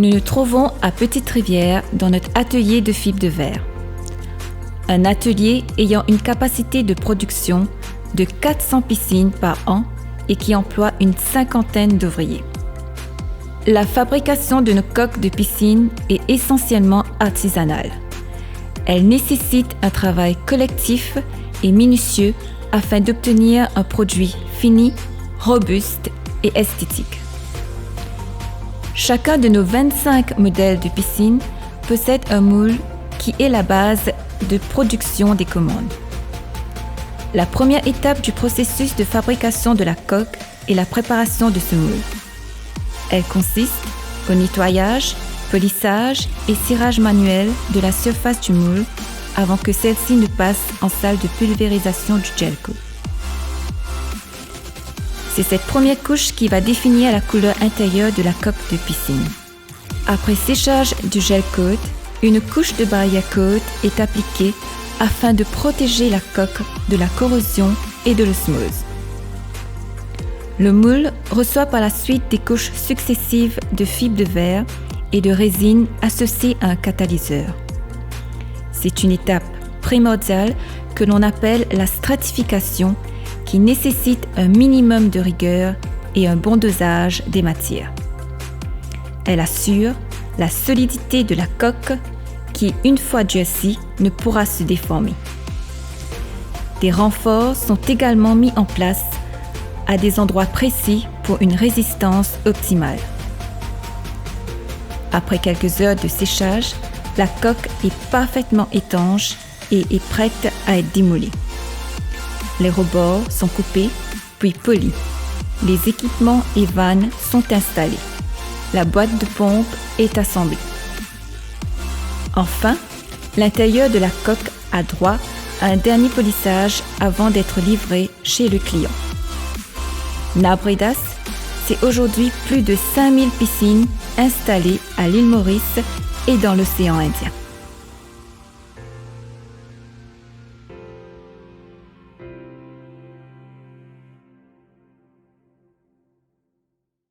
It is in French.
nous nous trouvons à Petite-Rivière dans notre atelier de fibres de verre. Un atelier ayant une capacité de production de 400 piscines par an et qui emploie une 50aine d'ouvriers. La fabrication de nos coques de piscine est essentiellement artisanale. Elle nécessite un travail collectif et minutieux afin d'obtenir un produit fini, robuste et esthétique. Chacun de nos 25 modèles de piscine possède un moule qui est la base de production des commandes. La première étape du processus de fabrication de la coque est la préparation de ce moule. Elle consiste au nettoyage, polissage et cirage manuel de la surface du moule avant que celle-ci ne passe en salle de pulvérisation du gel coat. C'est cette première couche qui va définir la couleur intérieure de la coque de piscine. Après séchage du gel coat, une couche de barrière coat est appliquée afin de protéger la coque de la corrosion et de l'osmose. Le moule reçoit par la suite des couches successives de fibres de verre et de résine associées à un catalyseur. C'est une étape primordiale que l'on appelle la stratification qui nécessite un minimum de rigueur et un bon dosage des matières. Elle assure la solidité de la coque qui, une fois durcie, ne pourra se déformer. Des renforts sont également mis en place à des endroits précis pour une résistance optimale. Après quelques heures de séchage, la coque est parfaitement étanche et est prête à être démolie. Les rebords sont coupés, puis polis. Les équipements et vannes sont installés. La boîte de pompe est assemblée. Enfin, l'intérieur de la coque a droit à un dernier polissage avant d'être livré chez le client. Nabridas, c'est aujourd'hui plus de 5000 piscines installées à l'île Maurice et dans l'océan Indien.